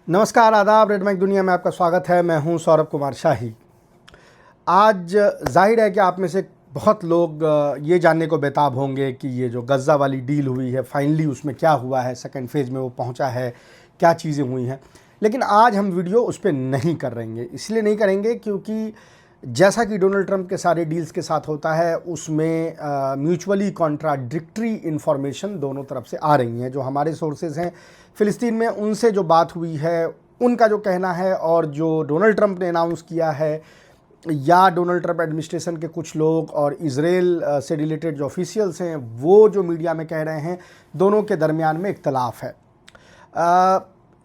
नमस्कार, आदाब। Red mic दुनिया में आपका स्वागत है। मैं हूं सौरभ कुमार शाही। आज जाहिर है कि आप में से बहुत लोग ये जानने को बेताब होंगे कि ये जो गज़ा वाली डील हुई है फाइनली उसमें क्या हुआ है, सेकंड फेज़ में वो पहुंचा है, क्या चीज़ें हुई हैं। लेकिन आज हम वीडियो उस पर नहीं करेंगे। इसलिए नहीं करेंगे क्योंकि जैसा कि डोनाल्ड ट्रंप के सारे डील्स के साथ होता है, उसमें म्यूचुअली कॉन्ट्राडिक्टरी इन्फॉर्मेशन दोनों तरफ से आ रही हैं। जो हमारे सोर्सेज हैं फ़िलिस्तीन में, उनसे जो बात हुई है, उनका जो कहना है, और जो डोनाल्ड ट्रंप ने अनाउंस किया है, या डोनाल्ड ट्रंप एडमिनिस्ट्रेशन के कुछ लोग और इज़राइल से रिलेटेड जो ऑफिशियल्स हैं वो जो मीडिया में कह रहे हैं, दोनों के दरमियान में इख्तलाफ है।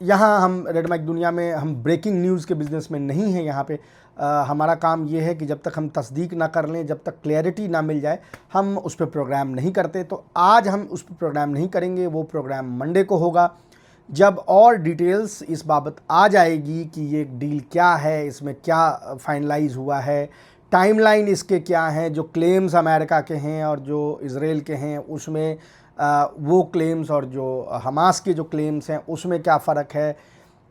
यहाँ हम रेड माइक दुनिया में हम ब्रेकिंग न्यूज़ के बिज़नेस में नहीं हैं। यहाँ पे हमारा काम ये है कि जब तक हम तस्दीक ना कर लें, जब तक क्लैरिटी ना मिल जाए, हम उस पर प्रोग्राम नहीं करते। तो आज हम उस पर प्रोग्राम नहीं करेंगे। वो प्रोग्राम मंडे को होगा, जब और डिटेल्स इस बाबत आ जाएगी कि ये डील क्या है, इसमें क्या फाइनलाइज हुआ है, टाइमलाइन इसके क्या हैं, जो क्लेम्स अमेरिका के हैं और जो इज़राइल के हैं उसमें वो क्लेम्स और जो हमास के जो क्लेम्स हैं उसमें क्या फ़र्क है,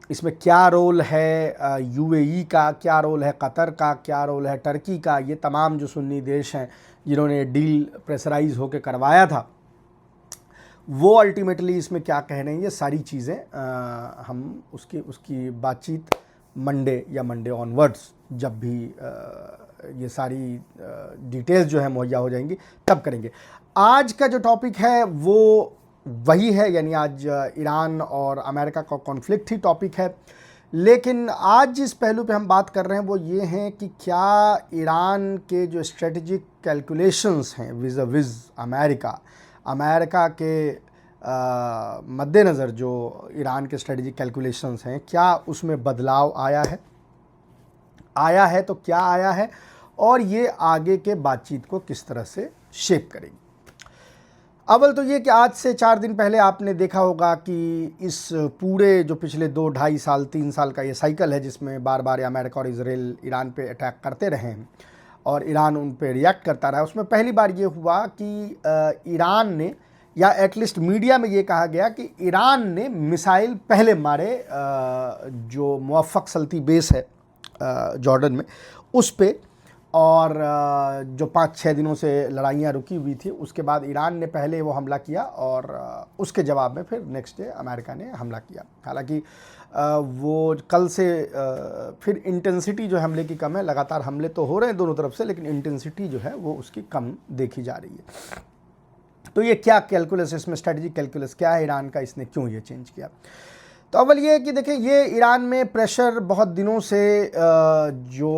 इसमें क्या रोल है यूएई का, क्या रोल है कतर का, क्या रोल है टर्की का। ये तमाम जो सुन्नी देश हैं जिन्होंने डील प्रेशराइज होकर करवाया था, वो अल्टीमेटली इसमें क्या कह रहे हैं, ये सारी चीज़ें हम उसकी बातचीत मंडे या मंडे ऑनवर्ड्स, जब भी ये सारी डिटेल्स जो है मुहैया हो जाएंगी तब करेंगे। आज का जो टॉपिक है वो वही है, यानी आज ईरान और अमेरिका का कॉन्फ्लिक्ट ही टॉपिक है। लेकिन आज जिस पहलू पे हम बात कर रहे हैं वो ये हैं कि क्या ईरान के जो स्ट्रेटजिक कैलकुलेशंस हैं विज़ अमेरिका के मद्देनज़र जो ईरान के स्ट्रेटजिक कैलकुलेशंस हैं, क्या उसमें बदलाव आया है तो क्या आया है, और ये आगे के बातचीत को किस तरह से शेप करेगी। अव्वल तो ये कि आज से 4 दिन पहले आपने देखा होगा कि इस पूरे जो पिछले 2-2.5 साल 3 साल का ये साइकिल है, जिसमें बार बार अमेरिका और इज़राइल ईरान पे अटैक करते रहे हैं और ईरान उन पे रिएक्ट करता रहा, उसमें पहली बार ये हुआ कि ईरान ने, या एटलीस्ट मीडिया में ये कहा गया कि ईरान ने मिसाइल पहले मारे जो मुवफ़्फ़क़ सल्ती बेस है जॉर्डन में उस पे, और जो 5-6 दिनों से लड़ाइयाँ रुकी हुई थी, उसके बाद ईरान ने पहले वो हमला किया और उसके जवाब में फिर नेक्स्ट डे अमेरिका ने हमला किया। हालांकि वो कल से फिर इंटेंसिटी जो हमले की कम है, लगातार हमले तो हो रहे हैं दोनों तरफ से, लेकिन इंटेंसिटी जो है वो उसकी कम देखी जा रही है। तो ये क्या कैलकुलस, इसमें स्ट्रेटजिक कैलकुलस क्या है ईरान का, इसने क्यों ये चेंज किया। तो अव्वल ये है कि देखें, ये ईरान में प्रेशर बहुत दिनों से जो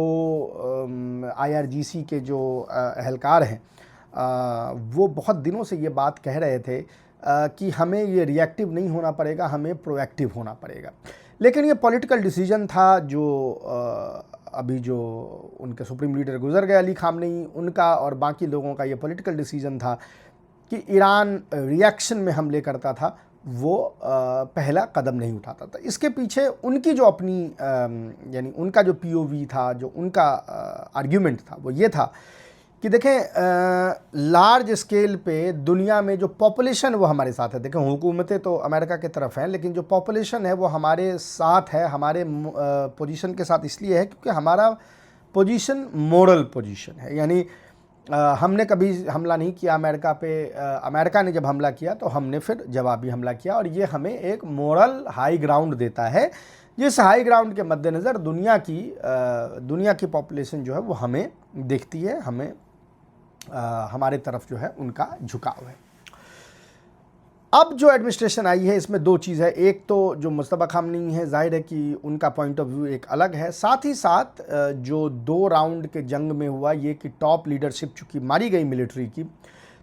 IRGC के जो अहलकार हैं वो बहुत दिनों से ये बात कह रहे थे कि हमें ये रिएक्टिव नहीं होना पड़ेगा, हमें प्रोएक्टिव होना पड़ेगा। लेकिन ये पॉलिटिकल डिसीजन था जो अभी जो उनके सुप्रीम लीडर गुजर गए अली खामनेई, उनका और बाकी लोगों का ये पॉलिटिकल डिसीजन था कि ईरान रिएक्शन में हमले करता था, वो पहला कदम नहीं उठाता था। इसके पीछे उनकी जो अपनी यानी उनका जो POV था, जो उनका आर्ग्यूमेंट था, वो ये था कि देखें लार्ज स्केल पे दुनिया में जो पॉपुलेशन वो हमारे साथ है। देखें, हुकूमतें तो अमेरिका की तरफ हैं, लेकिन जो पॉपुलेशन है वो हमारे साथ है, हमारे पोजीशन के साथ इसलिए है क्योंकि हमारा पोजीशन मॉरल पोजीशन है। यानी हमने कभी हमला नहीं किया अमेरिका पे, अमेरिका ने जब हमला किया तो हमने फिर जवाबी हमला किया, और ये हमें एक मोरल हाई ग्राउंड देता है, जिस हाई ग्राउंड के मद्देनज़र दुनिया की पॉपुलेशन जो है वो हमें देखती है, हमें हमारे तरफ जो है उनका झुकाव है। अब जो एडमिनिस्ट्रेशन आई है इसमें 2 चीज़ है। एक तो जो मुस्तफा खामनेई है, जाहिर है कि उनका पॉइंट ऑफ व्यू एक अलग है। साथ ही साथ जो 2 राउंड के जंग में हुआ ये कि टॉप लीडरशिप चूँकि मारी गई मिलिट्री की,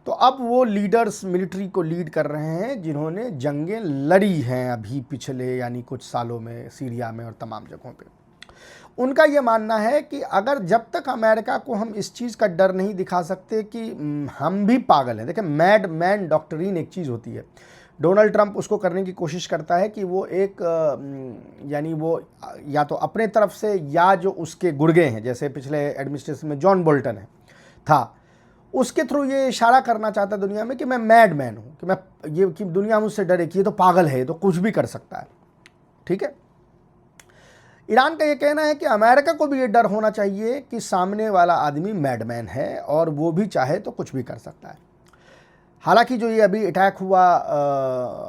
तो अब वो लीडर्स मिलिट्री को लीड कर रहे हैं जिन्होंने जंगें लड़ी हैं अभी पिछले यानी कुछ सालों में, सीरिया में और तमाम जगहों पे। उनका ये मानना है कि अगर जब तक अमेरिका को हम इस चीज़ का डर नहीं दिखा सकते कि हम भी पागल हैं। देखिए, मैड मैन डॉक्ट्रिन एक चीज़ होती है, डोनाल्ड ट्रंप उसको करने की कोशिश करता है कि वो एक यानी वो या तो अपने तरफ से या जो उसके गुर्गे हैं, जैसे पिछले एडमिनिस्ट्रेशन में जॉन बोल्टन है था, उसके थ्रू ये इशारा करना चाहता है दुनिया में कि मैं मैड मैन हूँ, कि मैं ये कि दुनिया मुझसे डरे कि ये तो पागल है, ये तो कुछ भी कर सकता है। ठीक है, ईरान का ये कहना है कि अमेरिका को भी ये डर होना चाहिए कि सामने वाला आदमी मैडमैन है और वो भी चाहे तो कुछ भी कर सकता है। हालांकि जो ये अभी अटैक हुआ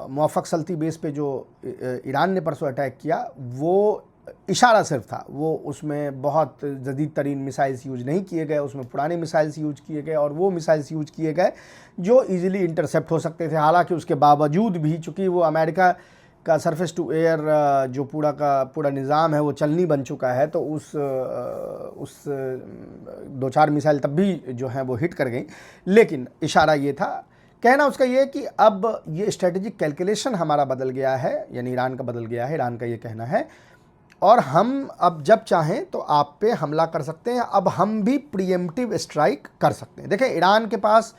मुवफ़्फ़क़ सल्ती बेस पे जो ईरान ने परसों अटैक किया, वो इशारा सिर्फ था, वो उसमें बहुत जदीद तरीन मिसाइल्स यूज नहीं किए गए, उसमें पुराने मिसाइल्स यूज किए गए और वो मिसाइल्स यूज किए गए जो इजीली इंटरसेप्ट हो सकते थे। हालांकि उसके बावजूद भी चूँकि वो अमेरिका का सरफेस टू एयर जो पूरा का पूरा निज़ाम है वो चलनी बन चुका है, तो उस 2-4 मिसाइल तब भी जो हैं वो हिट कर गई। लेकिन इशारा ये था, कहना उसका ये कि अब ये स्ट्रेटेजिक कैलकुलेशन हमारा बदल गया है, यानी ईरान का बदल गया है, ईरान का ये कहना है, और हम अब जब चाहें तो आप पे हमला कर सकते हैं, अब हम भी प्रीएम्प्टिव स्ट्राइक कर सकते हैं। देखें, ईरान के पास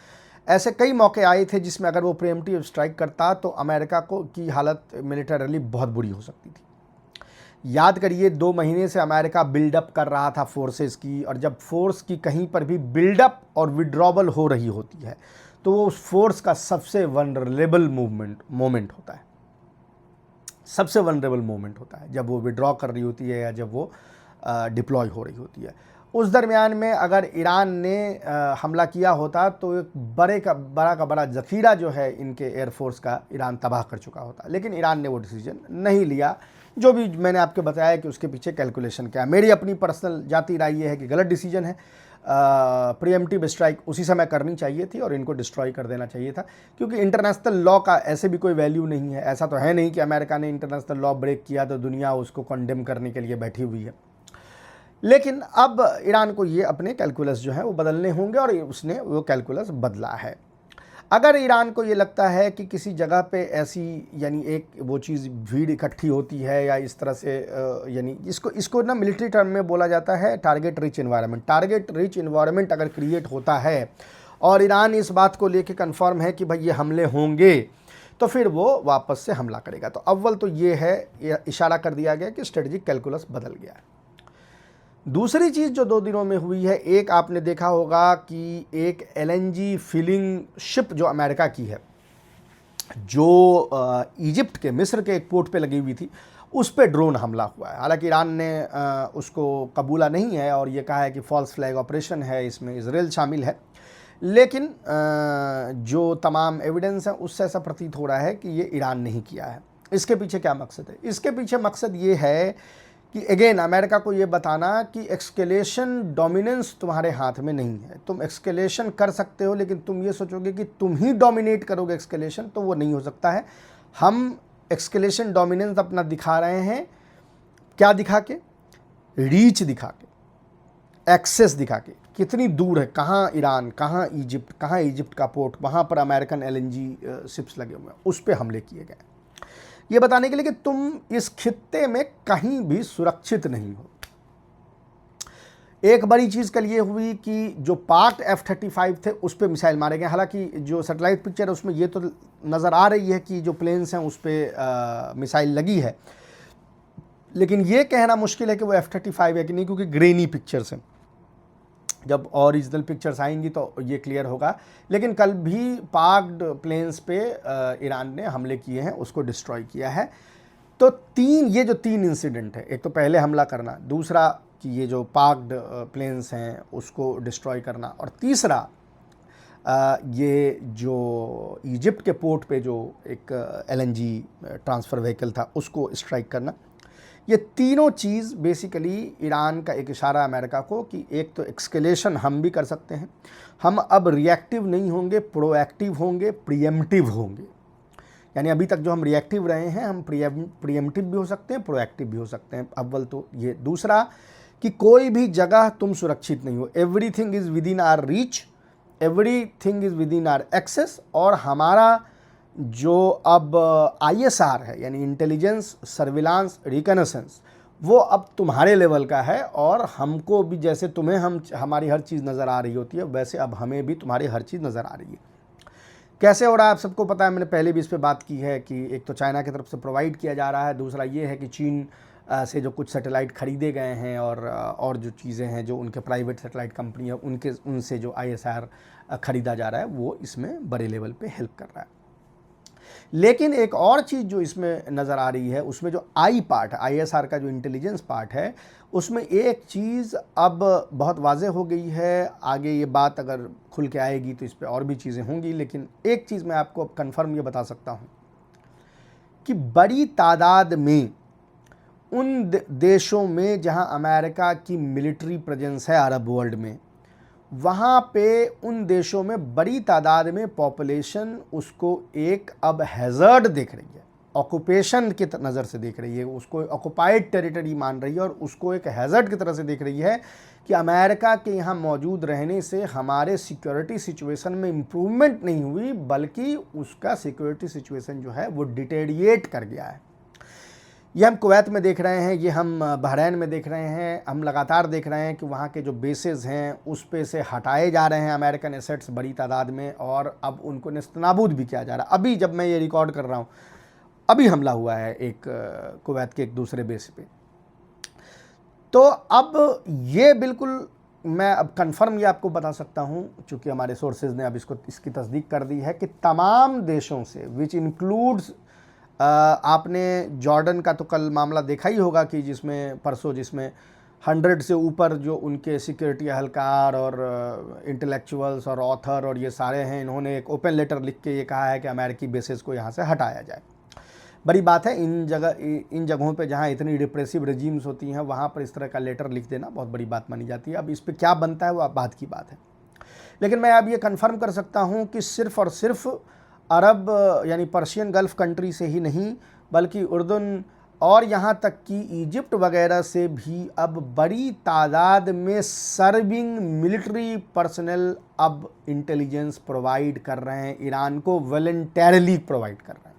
ऐसे कई मौके आए थे जिसमें अगर वो प्रीएम्प्टिव स्ट्राइक करता तो अमेरिका को की हालत मिलिटरली बहुत बुरी हो सकती थी। याद करिए, 2 महीने से अमेरिका बिल्डअप कर रहा था फोर्सेस की, और जब फोर्स की कहीं पर भी बिल्डअप और विड्रॉवल हो रही होती है तो वो उस फोर्स का सबसे वनरेबल मोमेंट होता है, सबसे वनरेबल मोमेंट होता है जब वो विड्रॉ कर रही होती है या जब वो डिप्लॉय हो रही होती है। उस दरमियान में अगर ईरान ने हमला किया होता तो एक बड़ा ज़ख़ीरा जो है इनके एयरफोर्स का ईरान तबाह कर चुका होता। लेकिन ईरान ने वो डिसीजन नहीं लिया, जो भी मैंने आपको बताया कि उसके पीछे कैलकुलेशन क्या है। मेरी अपनी पर्सनल जाती राय ये है कि गलत डिसीजन है। प्रीएम्प्टिव स्ट्राइक उसी समय करनी चाहिए थी और इनको डिस्ट्रॉय कर देना चाहिए था, क्योंकि इंटरनेशनल लॉ का ऐसे भी कोई वैल्यू नहीं है। ऐसा तो है नहीं कि अमेरिका ने इंटरनेशनल लॉ ब्रेक किया तो दुनिया उसको कंडेम करने के लिए बैठी हुई है। लेकिन अब ईरान को ये अपने कैलकुलस जो है वो बदलने होंगे और उसने वो कैलकुलस बदला है। अगर ईरान को ये लगता है कि किसी जगह पे ऐसी, यानी एक वो चीज़ भीड़ इकट्ठी होती है या इस तरह से, यानी इसको ना मिलिट्री टर्म में बोला जाता है target rich environment. Target rich environment अगर क्रिएट होता है और ईरान इस बात को लेके कंफर्म है कि भाई ये हमले होंगे, तो फिर वो वापस से हमला करेगा। तो अव्वल तो ये है, इशारा कर दिया गया कि स्ट्रेटजिक कैलकुलस बदल गया है। दूसरी चीज़ जो 2 दिनों में हुई है, एक आपने देखा होगा कि एक एलएनजी फिलिंग शिप जो अमेरिका की है, जो इजिप्ट के, मिस्र के एक पोर्ट पे लगी हुई थी, उस पे ड्रोन हमला हुआ है। हालांकि ईरान ने उसको कबूला नहीं है और ये कहा है कि फॉल्स फ्लैग ऑपरेशन है, इसमें इजराइल शामिल है। लेकिन जो तमाम एविडेंस है उससे ऐसा प्रतीत हो रहा है कि ये ईरान नहीं किया है। इसके पीछे क्या मकसद है? इसके पीछे मकसद ये है कि अगेन अमेरिका को ये बताना कि एक्सकेलेशन डोमिनेंस तुम्हारे हाथ में नहीं है। तुम एक्सकेलेशन कर सकते हो, लेकिन तुम ये सोचोगे कि तुम ही डोमिनेट करोगे एक्सकेलेशन, तो वो नहीं हो सकता है। हम एक्सकेलेशन डोमिनेंस अपना दिखा रहे हैं, क्या दिखा के? रीच दिखा के, एक्सेस दिखा के, कितनी दूर है, कहाँ ईरान, कहाँ इजिप्ट का पोर्ट, वहाँ पर अमेरिकन एलएनजी शिप्स लगे हुए हैं, उस पर हमले किए गए, ये बताने के लिए कि तुम इस खित्ते में कहीं भी सुरक्षित नहीं हो। एक बड़ी चीज़ कल ये हुई कि जो पाक F-35 थे उस पर मिसाइल मारे गए। हालांकि जो सैटेलाइट पिक्चर है उसमें ये तो नज़र आ रही है कि जो प्लेन्स हैं उस पर मिसाइल लगी है, लेकिन ये कहना मुश्किल है कि वो F-35 है कि नहीं, क्योंकि ग्रेनी पिक्चर्स हैं। जब ओरिजिनल पिक्चर्स आएंगी तो ये क्लियर होगा। लेकिन कल भी पाक्ड प्लेन्स पे ईरान ने हमले किए हैं, उसको डिस्ट्रॉय किया है। तो ये जो 3 इंसिडेंट है, एक तो पहले हमला करना, दूसरा कि ये जो पाक्ड प्लेन्स हैं उसको डिस्ट्रॉय करना, और तीसरा ये जो इजिप्ट के पोर्ट पे जो एक एलएनजी ट्रांसफ़र व्हीकल था उसको स्ट्राइक करना। ये तीनों चीज़ बेसिकली ईरान का एक इशारा अमेरिका को कि एक तो एक्सकेलेशन हम भी कर सकते हैं, हम अब रिएक्टिव नहीं होंगे, प्रोएक्टिव होंगे, प्रीएम्प्टिव होंगे। यानी अभी तक जो हम रिएक्टिव रहे हैं, हम प्रीएम्प्टिव भी हो सकते हैं, प्रोएक्टिव भी हो सकते हैं। अव्वल तो ये। दूसरा कि कोई भी जगह तुम सुरक्षित नहीं हो, everything is within our reach, everything is within our access, और हमारा जो अब ISR है, यानी इंटेलिजेंस, सर्विलांस, रिकनेसेंस, वो अब तुम्हारे लेवल का है, और हमको भी जैसे तुम्हें हमारी हर चीज़ नज़र आ रही होती है, वैसे अब हमें भी तुम्हारी हर चीज़ नज़र आ रही है। कैसे हो रहा है आप सबको पता है, मैंने पहले भी इस पर बात की है कि एक तो चाइना की तरफ से प्रोवाइड किया जा रहा है, दूसरा ये है कि चीन से जो कुछ सैटेलाइट खरीदे गए हैं और जो चीज़ें हैं जो उनके प्राइवेट सैटेलाइट कंपनी है उनसे जो ISR खरीदा जा रहा है, वो इसमें बड़े लेवल पे हेल्प कर रहा है। लेकिन एक और चीज़ जो इसमें नज़र आ रही है, उसमें जो आई पार्ट है, ISR का जो इंटेलिजेंस पार्ट है, उसमें एक चीज़ अब बहुत वाज़ेह हो गई है। आगे ये बात अगर खुल के आएगी तो इस पे और भी चीज़ें होंगी, लेकिन एक चीज़ मैं आपको अब कन्फर्म ये बता सकता हूँ कि बड़ी तादाद में उन देशों में जहाँ अमेरिका की मिलिट्री प्रेजेंस है अरब वर्ल्ड में, वहाँ पे उन देशों में बड़ी तादाद में पॉपुलेशन उसको एक अब हैज़र्ड देख रही है, ऑक्यूपेशन की नज़र से देख रही है, उसको ऑक्युपाइड टेरिटरी मान रही है और उसको एक हैज़र्ड की तरह से देख रही है कि अमेरिका के यहाँ मौजूद रहने से हमारे सिक्योरिटी सिचुएशन में इम्प्रूवमेंट नहीं हुई, बल्कि उसका सिक्योरिटी सिचुएशन जो है वो डिटेरिएट कर गया है। ये हम कुवैत में देख रहे हैं, ये हम बहरैन में देख रहे हैं, हम लगातार देख रहे हैं कि वहाँ के जो बेसेस हैं उस पे से हटाए जा रहे हैं अमेरिकन एसेट्स बड़ी तादाद में, और अब उनको नेस्तनाबूद भी किया जा रहा है। अभी जब मैं ये रिकॉर्ड कर रहा हूँ, अभी हमला हुआ है एक कुवैत के एक दूसरे बेस पे। तो अब ये बिल्कुल मैं अब कंफर्म ये आपको बता सकता हूँ, चूँकि हमारे सोर्सेज ने अब इसकी तस्दीक कर दी है कि तमाम देशों से, विच इंक्लूड्स आपने जॉर्डन का तो कल मामला देखा ही होगा कि जिसमें 100 से ऊपर जो उनके सिक्योरिटी एहलकार और इंटेलेक्चुअल्स और ऑथर और ये सारे हैं, इन्होंने एक ओपन लेटर लिख के ये कहा है कि अमेरिकी बेसेस को यहाँ से हटाया जाए। बड़ी बात है, इन जगहों पे जहाँ इतनी डिप्रेसिव रेजीम्स होती हैं वहाँ पर इस तरह का लेटर लिख देना बहुत बड़ी बात मानी जाती है। अब इस पर क्या बनता है वो बात की बात है, लेकिन मैं अब ये कन्फर्म कर सकता हूँ कि सिर्फ़ और सिर्फ अरब यानी पर्शियन गल्फ़ कंट्री से ही नहीं, बल्कि उर्दन और यहाँ तक कि इजिप्ट वगैरह से भी अब बड़ी तादाद में सर्विंग मिलिट्री पर्सनल अब इंटेलिजेंस प्रोवाइड कर रहे हैं, ईरान को वॉलंटरली प्रोवाइड कर रहे हैं।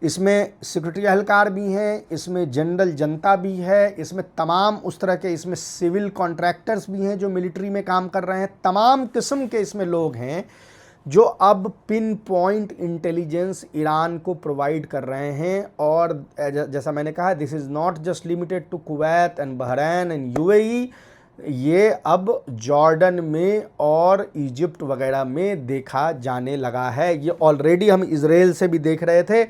इसमें सिक्योरिटी एहलकार भी हैं, इसमें जनरल जनता भी है, इसमें तमाम उस तरह के, इसमें सिविल कॉन्ट्रैक्टर्स भी हैं जो मिलिट्री में काम कर रहे हैं, तमाम किस्म के इसमें लोग हैं जो अब पिन पॉइंट इंटेलिजेंस ईरान को प्रोवाइड कर रहे हैं। और जैसा मैंने कहा, this is not just limited to Kuwait and Bahrain and UAE, ये अब जॉर्डन में और इजिप्ट वगैरह में देखा जाने लगा है। ये ऑलरेडी हम इज़राइल से भी देख रहे थे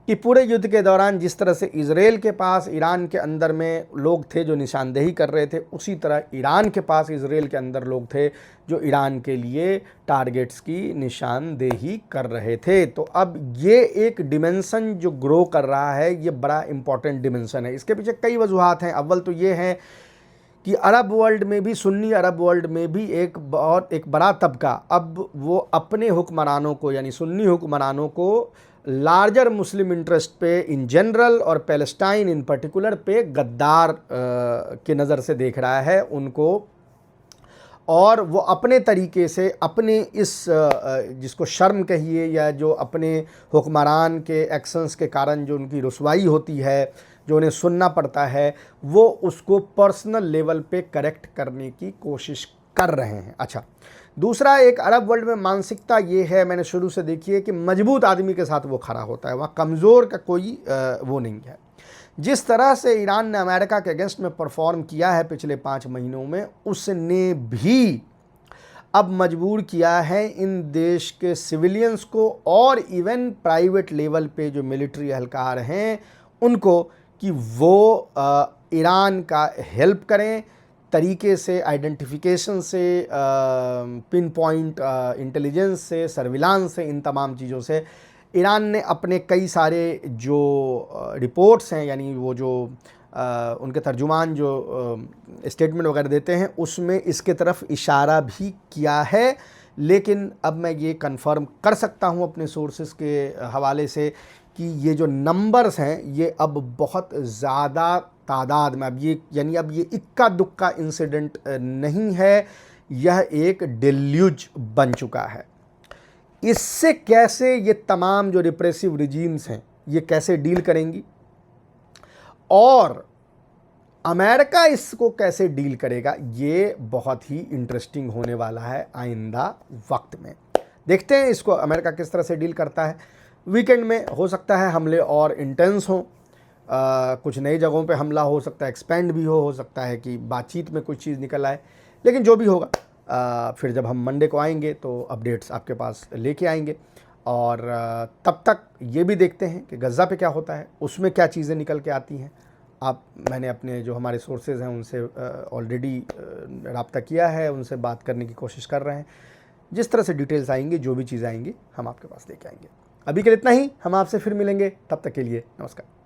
कि पूरे युद्ध के दौरान जिस तरह से इज़राइल के पास ईरान के अंदर में लोग थे जो निशानदेही कर रहे थे, उसी तरह ईरान के पास इज़राइल के अंदर लोग थे जो ईरान के लिए टारगेट्स की निशानदेही कर रहे थे। तो अब ये एक डिमेंशन जो ग्रो कर रहा है, ये बड़ा इम्पॉर्टेंट डिमेंशन है। इसके पीछे कई वजूहात हैं। अव्वल तो ये है कि अरब वर्ल्ड में भी, सुन्नी अरब वर्ल्ड में भी एक बड़ा तबका अब वो अपने हुक्मरानों को, यानी सुन्नी हुक्मरानों को लार्जर मुस्लिम इंटरेस्ट पे इन जनरल और पैलेस्टाइन इन पर्टिकुलर पे गद्दार के नज़र से देख रहा है उनको, और वो अपने तरीके से अपने इस जिसको शर्म कहिए या जो अपने हुक्मरान के एक्शंस के कारण जो उनकी रुसवाई होती है, जो उन्हें सुनना पड़ता है, वो उसको पर्सनल लेवल पे करेक्ट करने की कोशिश कर रहे हैं। अच्छा, दूसरा, एक अरब वर्ल्ड में मानसिकता ये है, मैंने शुरू से देखी है, कि मजबूत आदमी के साथ वो खड़ा होता है, वहाँ कमज़ोर का कोई वो नहीं है। जिस तरह से ईरान ने अमेरिका के अगेंस्ट में परफॉर्म किया है पिछले 5 महीनों में, उसने भी अब मजबूर किया है इन देश के सिविलियंस को और इवन प्राइवेट लेवल पे जो मिलिट्री एहलकार हैं उनको, कि वो ईरान का हेल्प करें तरीके से, आइडेंटिफिकेशन से, पिन पॉइंट इंटेलिजेंस से, सर्विलांस से, इन तमाम चीज़ों से। ईरान ने अपने कई सारे जो रिपोर्ट्स हैं, यानी वो जो उनके तर्जुमान जो स्टेटमेंट वगैरह देते हैं, उसमें इसके तरफ इशारा भी किया है। लेकिन अब मैं ये कंफर्म कर सकता हूँ अपने सोर्सेस के हवाले से कि ये जो नंबर्स हैं ये अब बहुत ज़्यादा तादाद में, अब ये इक्का दुक्का इंसिडेंट नहीं है, यह एक डेल्यूज बन चुका है। इससे कैसे ये तमाम जो रिप्रेसिव रिजीम्स हैं ये कैसे डील करेंगी और अमेरिका इसको कैसे डील करेगा, ये बहुत ही इंटरेस्टिंग होने वाला है आइंदा वक्त में। देखते हैं इसको अमेरिका किस तरह से डील करता है। वीकेंड में हो सकता है हमले और इंटेंस हों, कुछ नई जगहों पे हमला हो सकता है, एक्सपेंड भी हो सकता है कि बातचीत में कुछ चीज़ निकल आए। लेकिन जो भी होगा फिर जब हम मंडे को आएंगे तो अपडेट्स आपके पास लेके आएंगे। और तब तक ये भी देखते हैं कि गज़ा पे क्या होता है, उसमें क्या चीज़ें निकल के आती हैं। मैंने अपने जो हमारे सोर्सेज़ हैं उनसे ऑलरेडी रब्ता किया है, उनसे बात करने की कोशिश कर रहे हैं। जिस तरह से डिटेल्स आएंगी, जो भी चीज़ें आएंगी, हम आपके पास लेके आएंगे। अभी के लिए इतना ही, हम आपसे फिर मिलेंगे, तब तक के लिए नमस्कार।